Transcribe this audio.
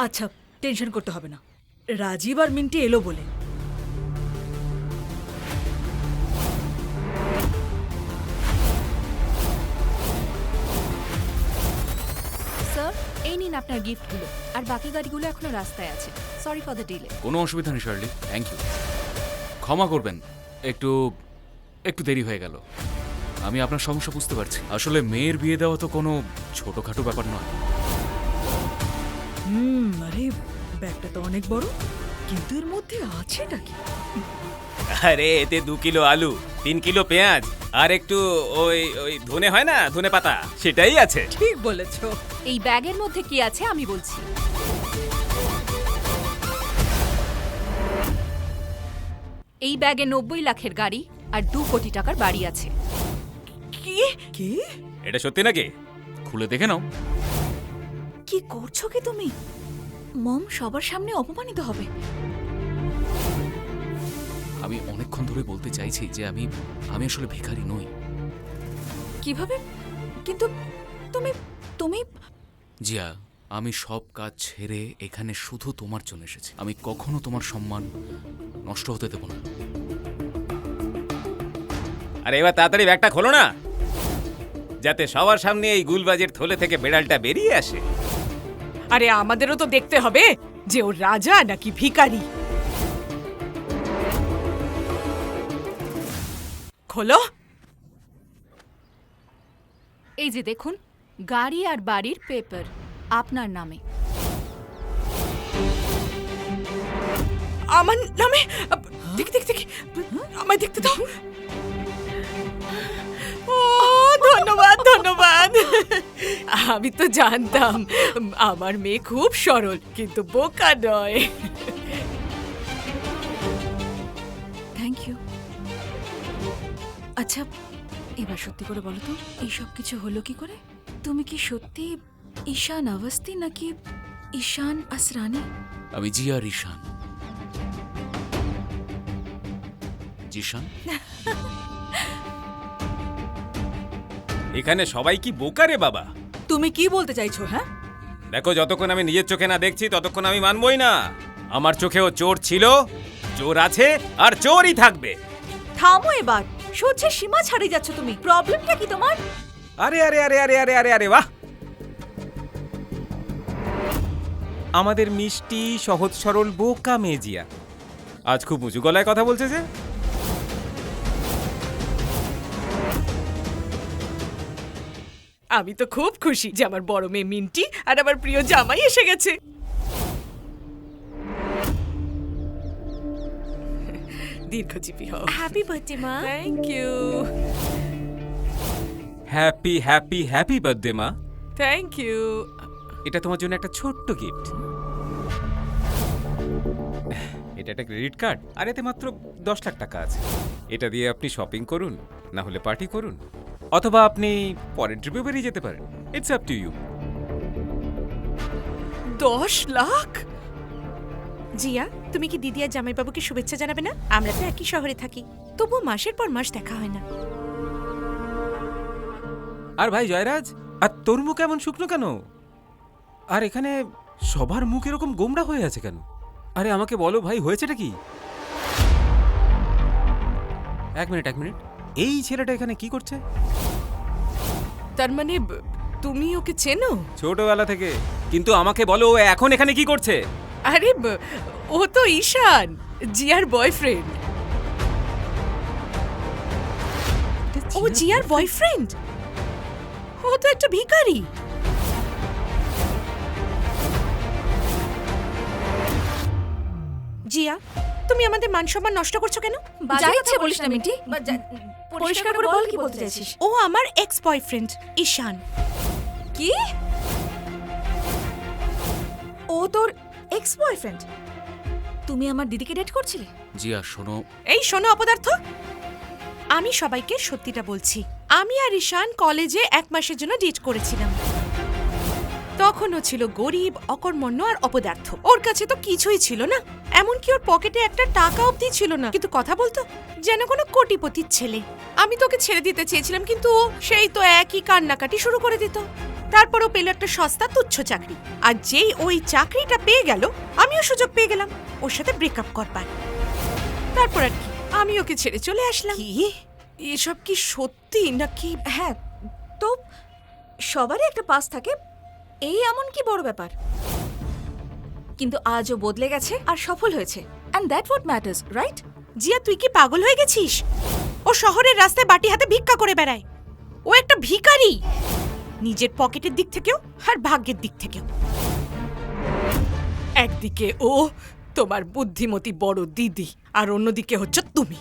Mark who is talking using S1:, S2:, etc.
S1: আচ্ছা, টেনশন করতে হবে না। রাজীব আর মিন্টি এলো বলে।
S2: স্যার, এই নিন আপনার গিফটগুলো, আর বাকি গাড়িগুলো এখনো রাস্তায় আছে। Sorry for the delay.
S3: কোনো অসুবিধা নেই শার্লি, থ্যাংক ইউ। ক্ষমা করবেন, একটু একটু দেরি হয়ে গেল। আমি আপনার সমস্যা বুঝতে পারছি। আসলে মেয়ের বিয়ে দেওয়া তো কোনো ছোটখাটো ব্যাপার নয়।
S1: আরে ব্যাগটা তো অনেক বড়, কিন্তু এর মধ্যে আছেটা কি?
S4: আরে এতে 2 কিলো আলু, 3 কিলো পেঁয়াজ আর একটু ওই ওই ধনে হয় না, ধনে পাতা, সেটাই আছে।
S1: ঠিক বলেছো।
S2: এই ব্যাগের মধ্যে কি আছে আমি বলছি। এই ব্যাগে 90 লাখের গাড়ি আর 2 কোটি টাকার বাড়ি আছে।
S1: কি কি
S4: এটা সত্যি নাকি?
S3: খুলে দেখে নাও।
S1: কি করছো কি তুমি? মম সবার সামনে অপমানিত হবে।
S3: আমি অনেকক্ষণ ধরে বলতে চাইছি যে আমি আসলে ভিখারি নই।
S1: কিভাবে? কিন্তু তুমি তুমি
S3: জিয়া, আমি সব কাজ ছেড়ে এখানে শুধু তোমার জন্য এসেছি। আমি কখনো তোমার সম্মান নষ্ট হতে দেব না।
S4: আরে এবার তাড়াতাড়ি ব্যাগটা খোলো না, যাতে সবার সামনে এই গুলবাজের থলে থেকে বেড়ালটা বেরিয়ে আসে।
S5: আরে আমাদেরও তো দেখতে হবে যে ও রাজা নাকি ভিখারি। খোলো।
S2: এই যে দেখুন, গাড়ি আর বাড়ির পেপার আপনার নামে।
S5: আমার নামে? দেখ দেখ দেখ, আমায় দেখতে দাও। ও ধন্যবাদ ধন্যবাদ। আমি তো জানতাম আমার মেয়ে খুব সরল, কিন্তু বোকা নয়।
S1: Thank you. আচ্ছা, এবার সত্যি করে বলো তো, এই সব কিছু হলো কি করে? তুমি কি সত্যি ঈশান আওয়াস্তি নাকি ঈশান আসরানি?
S3: আমি জিয়া রিশান। জিশান?
S4: এখানে সবাই কি বোকা রে বাবা?
S1: তুমি কি বলতে চাইছো? হ্যাঁ,
S4: দেখো, যতক্ষণ আমি নিজের চোখে না দেখছি ততক্ষণ আমি মানবই না। আমার চোখেও চোর ছিল, চোর আছে, আর চোরই থাকবে।
S1: থামো এবার। সহ্যের সীমা ছাড়িয়ে যাচ্ছ তুমি। প্রবলেমটা কি তোমার?
S4: আরে আরে আরে আরে আরে আরে আরে বাহ! আমাদের মিষ্টি সহজ সরল বোকা মেজিয়া আজ খুব উঁচু গলায় কথা বলছে যে।
S5: আমি তো খুব খুশি যে আমার বড় মেয়ে মিন্টি আর আমার প্রিয় জামাই এসে গেছে। দীর্ঘজীবী হও।
S2: হ্যাপি বার্থডে মা।
S5: Thank you.
S4: Happy happy happy birthday মা।
S5: Thank you.
S4: এটা তোমার জন্য একটা ছোট্ট গিফট। এটা একটা ক্রেডিট কার্ড, আর এতে মাত্র 10 লাখ টাকা আছে। এটা দিয়ে আপনি শপিং করুন, না হলে পার্টি করুন, অথবা আপনি পরের ট্রিপে বেরিয়ে যেতে পারেন। It's up to you.
S5: 10 lakh?
S6: Jiya, তুমি কি দিদি আর জামাইবাবুকে শুভেচ্ছা জানাবে না? আমরা তো একই শহরে থাকি, তবুও মাসের পর মাস দেখা হয় না।
S4: আর ভাই জয়রাজ, আর তোর মুখ এমন শুকনো কেন? আর এখানে সবার মুখ এরকম গোমড়া হয়ে আছে কেন? আরে আমাকে বলো ভাই, হয়েছেটা কি? এক মিনিট। এই ছেলেটা এখানে কি করছে?
S5: তার মানে তুমি ওকে চেনো?
S4: ছোটবেলা থেকে। কিন্তু আমাকে বলো, ও এখন এখানে কি করছে?
S5: আরে ও তো ঈশান, জিয়ার বয়ফ্রেন্ড।
S6: ও জিয়ার বয়ফ্রেন্ড? ও তো একটা ভিখারি। জিয়া, তুমি আমাদের মান সম্মান নষ্ট করছো কেন?
S1: যা ইচ্ছে বলিস না মিন্টি। পরিষ্কার করে বল কি বলতে চাইছিস।
S6: ও আমার এক্স বয়ফ্রেন্ড ঈশান।
S1: কি? ও তোর এক্স বয়ফ্রেন্ড? তুমি আমার দিদিকে ডেট করছিলে?
S3: জিয়া শোনো।
S6: এই শোনো অপদার্থ, আমি সবাইকে সত্যিটা বলছি। আমি আর ঈশান কলেজে 1 মাসের জন্য ডেট করেছিলাম। তখন ও ছিল গরিব, অকর্মণ্য আর অপদার্থ। ওর কাছে তো কিছুই ছিল না, এমনকি ওর পকেটে একটা টাকা অবধি ছিল না, কিন্তু কথা বলতো যেন কোনো কোটিপতির ছেলে। আমি তোকে ছেড়ে দিতে চেয়েছিলাম, কিন্তু ও সেই তো একই কান্নাকাটি শুরু করে দিত। তারপরও পেল একটা সস্তা তুচ্ছ চাকরি, আর যেই ওই চাকরিটা পেয়ে গেল আমিও সুযোগ পেয়ে গেলাম ওর সাথে ব্রেকআপ করবার। তারপর আর কি, আমি ওকে ছেড়ে চলে আসলাম।
S5: কি এসব কি সত্যি নাকি?
S1: হ্যাঁ, তো সবারই একটা পাস থাকে, এই এমন কি বড় ব্যাপার? কিন্তু আজও বদলে গেছে আর সফল হয়েছে, and that what matters, right?
S6: Zia, তুই কি পাগল হয়ে গেছিস? ও শহরের রাস্তায় বাটি হাতে ভিক্ষা করে বেড়ায়। ও একটা ভিখারি, নিজের পকেটের দিক থেকেও আর ভাগ্যের দিক থেকেও।
S5: একদিকে ও তোমার বুদ্ধিমতী বড় দিদি, আর অন্যদিকে হচ্ছে তুমি।